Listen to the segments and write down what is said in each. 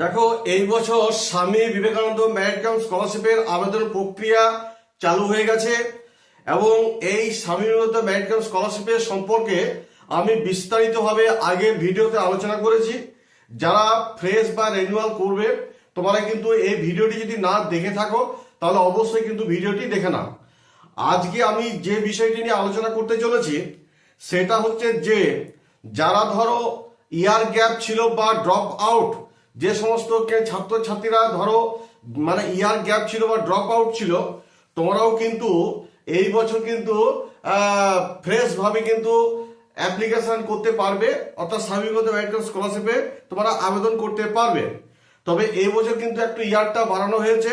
দেখো, এই বছর স্বামী বিবেকানন্দ মেরিট কাম স্কলারশিপের আবেদন প্রক্রিয়া চালু হয়ে গেছে এবং এই স্বামী বিবেকানন্দ মেরিট কাম স্কলারশিপের সম্পর্কে আমি বিস্তারিতভাবে আগে ভিডিওতে আলোচনা করেছি। যারা ফ্রেশ বা রিনিউয়াল করবে তোমরা কিন্তু এই ভিডিওটি যদি না দেখে থাকো তাহলে অবশ্যই কিন্তু ভিডিওটি দেখে নাও। আজকে আমি যে বিষয়টি নিয়ে আলোচনা করতে চলেছি সেটা হচ্ছে যে যারা ধরো ইয়ার গ্যাপ ছিল বা ড্রপ আউট, যে সমস্ত ছাত্রছাত্রীরা ধরো মানে ইয়ার গ্যাপ ছিল বা ড্রপ আউট ছিল, তোমরাও কিন্তু এই বছর কিন্তু ফ্রেশ ভাবে কিন্তু অ্যাপ্লিকেশন করতে পারবে, অর্থাৎ স্বামী বিবেকানন্দ মেরিট কাম স্কলারশিপে তোমরা আবেদন করতে পারবে। তবে এই বছর কিন্তু একটু ইয়ারটা বাড়ানো হয়েছে।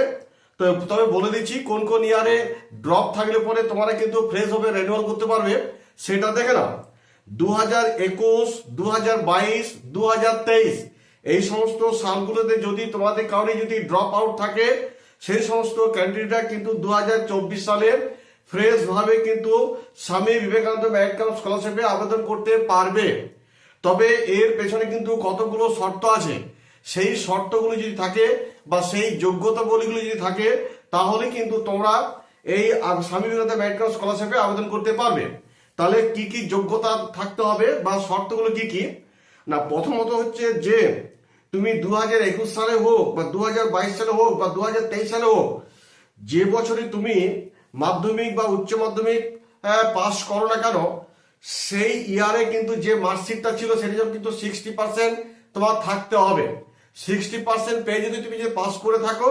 তবে বলে দিচ্ছি কোন কোন ইয়ারে ড্রপ থাকলে পরে তোমরা কিন্তু ফ্রেশ হবে রিনিউয়াল করতে পারবে সেটা দেখে নাও। 2021, 2022, 2023 এই সমস্ত সালগুলোতে যদি তোমাদের কারণে যদি ড্রপ আউট থাকে সেই সমস্ত ক্যান্ডিডেটরা কিন্তু 2024 সালের ফ্রেশ ভাবে কিন্তু স্বামী বিবেকানন্দ মেরিট কাম স্কলারশিপে আবেদন করতে পারবে। তবে এর পেছনে কিন্তু কতগুলো শর্ত আছে, সেই শর্তগুলো যদি থাকে বা সেই যোগ্যতাগুলো যদি থাকে তাহলে কিন্তু তোমরা এই স্বামী বিবেকানন্দ মেরিট কাম স্কলারশিপে আবেদন করতে পারবে। তাহলে কি কি যোগ্যতা থাকতে হবে বা শর্তগুলো কি কি না, প্রথমত হচ্ছে যে তুমি 2021 সালে হোক বা 2022 সালে হোক বা 2023 সালে হোক, যে বছরে তুমি মাধ্যমিক বা উচ্চ মাধ্যমিক পাস করো না কেন সেই ইয়ারে কিন্তু যে মার্কশিটটা ছিল সেটা কিন্তু 60% তোমার থাকতে হবে। 60% পেয়ে যদি তুমি যে পাস করে থাকো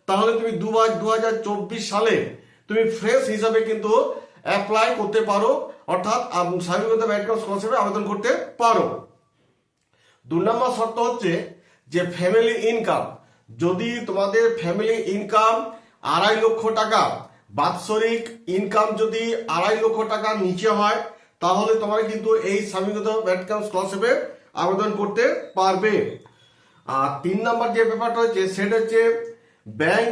তাহলে তুমি 2024 সালে তুমি ফ্রেশ হিসাবে কিন্তু অ্যাপ্লাই করতে পারো, অর্থাৎ স্বামী বিবেকানন্দ মেরিট কাম স্কলারশিপে আবেদন করতে পারো। 2 নম্বর শর্ত হচ্ছে যে ফ্যামিলি ইনকাম, যদি তোমাদের ফ্যামিলি ইনকাম 2.5 লক্ষ টাকা, বাৎসরিক ইনকাম যদি 2.5 লক্ষ টাকার নিচে হয় তাহলে তোমরা কিন্তু এই স্বামী বিবেকানন্দ মেরিট কাম স্কলারশিপে আবেদন করতে পারবে। আর 3 নম্বর যে ব্যাপারটা হচ্ছে সেটা হচ্ছে ব্যাংক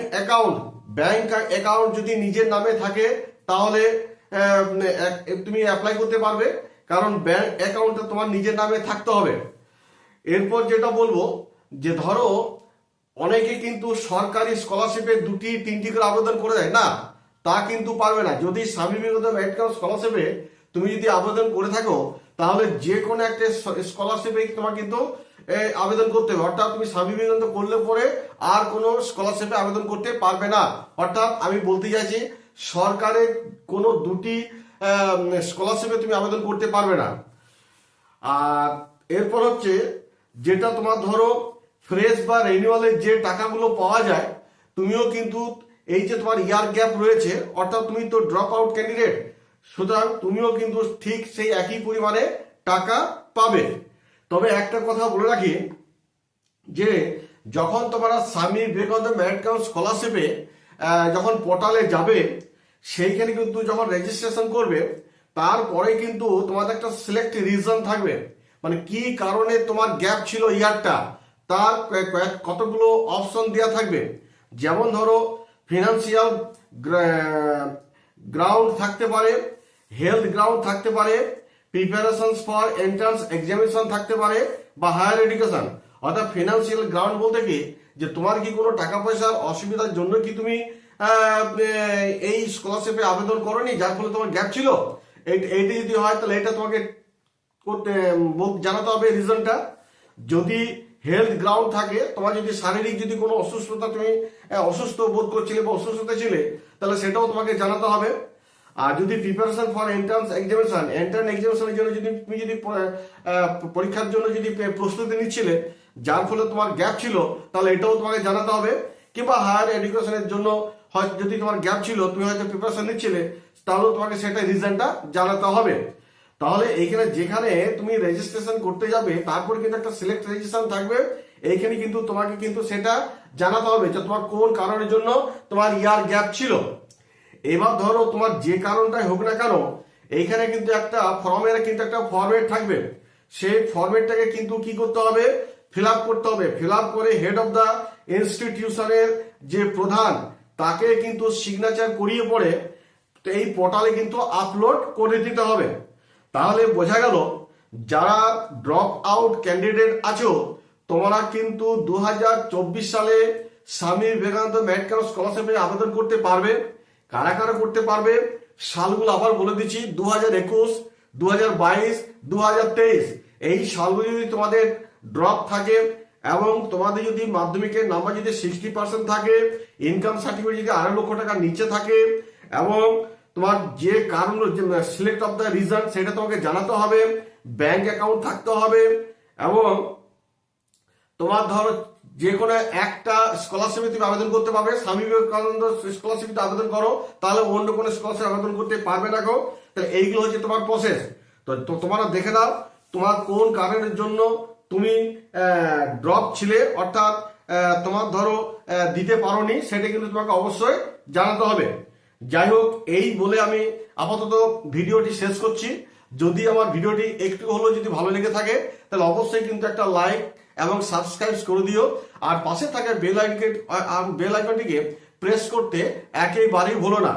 অ্যাকাউন্ট যদি নিজের নামে থাকে তাহলে তুমি অ্যাপ্লাই করতে পারবে, কারণ ব্যাংক অ্যাকাউন্টটা তোমার নিজের নামে থাকতে হবে। এরপর যেটা বলবো যে ধরো অনেকে কিন্তু সরকারি স্কলারশিপে 2টি 3টি করে আবেদন করে দেয় না, তা কিন্তু পারবে না। যদি স্বামী বিবেকানন্দ মেরিট কাম স্কলারশিপে তুমি যদি আবেদন করে থাকো তাহলে যে কোনো একটা স্কলারশিপে তোমার কিন্তু আবেদন করতে হবে, অর্থাৎ তুমি স্বামী বিবেকানন্দ করলে পরে আর কোনো স্কলারশিপে আবেদন করতে পারবে না। অর্থাৎ আমি বলতে চাইছি সরকারের কোনো 2টি স্কলারশিপে তুমি আবেদন করতে পারবে না। আর এরপর হচ্ছে যেটা তোমার ধরো ফ্রেশ বা রিনিউয়ালের যে টাকাগুলো পাওয়া যায়, তুমিও কিন্তু এই যে তোমার ইয়ার গ্যাপ রয়েছে, অর্থাৎ তুমি তো ড্রপ আউট ক্যান্ডিডেট, সুতরাং তুমিও কিন্তু ঠিক সেই একই পরিমাণে টাকা পাবে। তবে একটা কথা বলে রাখি যে যখন তোমরা স্বামী বিবেকানন্দ মেরিট কাম স্কলারশিপে যখন পোর্টালে যাবে সেইখানে কিন্তু যখন রেজিস্ট্রেশন করবে তারপরে কিন্তু তোমাদের একটা সিলেক্ট রিজন থাকবে, মানে কি কারণে তোমার গ্যাপ ছিল ইয়ারটা, তার কতগুলো অপশন দেওয়া থাকবে। যেমন ধরো ফিনান্সিয়াল গ্রাউন্ড থাকতে পারে, হেলথ গ্রাউন্ড থাকতে পারে, প্রিপারেশন ফর এন্ট্রান্স এক্সামিনেশন থাকতে পারে বা হায়ার এডুকেশন। অর্থাৎ ফিনান্সিয়াল গ্রাউন্ড বলতে কি যে তোমার কি কোনো টাকা পয়সার অসুবিধার জন্য কি তুমি এই স্কলারশিপে আবেদন করোনি, যার ফলে তোমার গ্যাপ ছিল, এইটা যদি হয় তাহলে এটা তোমাকে করতে জানাতে হবে রিজনটা। যদি হেলথ গ্রাউন্ড থাকে, তোমার যদি শারীরিক যদি কোনো অসুস্থতা, তুমি অসুস্থ বোধ করছিলে বা অসুস্থতা ছিলে, তাহলে সেটাও তোমাকে জানাতে হবে। আর যদি প্রিপারেশন ফর এন্ট্রান্স এক্সামিনেশনের জন্য যদি তুমি যদি পরীক্ষার জন্য যদি প্রস্তুতি নিচ্ছিলে যার ফলে তোমার গ্যাপ ছিল তাহলে এটাও তোমাকে জানাতে হবে। কিংবা হায়ার এডুকেশনের জন্য হয়তো যদি তোমার গ্যাপ ছিল, তুমি হয়তো প্রিপারেশন নিচ্ছিলে, তাহলেও তোমাকে সেটা রিজনটা জানাতে হবে। তাহলে এইখানে যেখানে তুমি রেজিস্ট্রেশন করতে যাবে তারপরে কিন্তু একটা সিলেক্ট রেজিস্ট্রেশন থাকবে, এইখানে কিন্তু তোমাকে কিন্তু সেটা জানাতে হবে যে তোমার কোন কারণের জন্য তোমার ইয়ার গ্যাপ ছিল। এবার ধরো তোমার যে কারণটাই হোক না কেন এইখানে কিন্তু একটা ফর্মের কিন্তু একটা ফরম্যাট থাকবে, সেই ফরম্যাটটাকে কিন্তু কি করতে হবে, ফিল আপ করতে হবে। ফিল আপ করে হেড অফ দ্য ইনস্টিটিউশনের যে প্রধান তাকে কিন্তু সিগনেচার করিয়ে পড়ে এই পোর্টালে কিন্তু আপলোড করে দিতে হবে। তাহলে বোঝা গেল যারা ড্রপ আউট ক্যান্ডিডেট আছো তোমরা কিন্তু 2024 সালে স্বামী বিবেকানন্দ মেরিট কাম স্কলারশিপে আবেদন করতে পারবে। কারা কারা করতে পারবে সালগুলো আবার বলে দিচ্ছি, 2021, 2022, 2023 এই সালগুলো যদি তোমাদের ড্রপ থাকে এবং তোমাদের যদি মাধ্যমিকের নাম্বার যদি 60% থাকে, ইনকাম সার্টিফিকেট যদি 2.5 লক্ষ টাকার নিচে থাকে এবং তোমার যে কারণ সিলেক্ট অফ দ্য রিজন সেটা তোমাকে জানাতে হবে, ব্যাংক অ্যাকাউন্ট থাকতে হবে এবং তোমার ধরো যে কোনো একটা স্কলারশিপে তুমি আবেদন করতে পারবে। স্বামী বিবেকানন্দ স্কলারশিপে আবেদন করো তাহলে অন্য কোনো স্কলারশিপ আবেদন করতে পারবে না গো। তাহলে এইগুলো হচ্ছে তোমার প্রসেস। তো তোমরা দেখে নাও তোমার কোন কারণের জন্য তুমি ড্রপ ছিলে, অর্থাৎ তোমার ধরো দিতে পারোনি, সেটা কিন্তু তোমাকে অবশ্যই জানাতে হবে। যাই হোক, এই বলে আমি আপাতত ভিডিওটি শেষ করছি। যদি আমার ভিডিওটি একটু হলেও যদি ভালো লেগে থাকে তাহলে অবশ্যই কিন্তু একটা লাইক এবং সাবস্ক্রাইব করে দিও, আর পাশে থাকা বেল আইকনটিকে প্রেস করতে একেবারেই ভুলো না।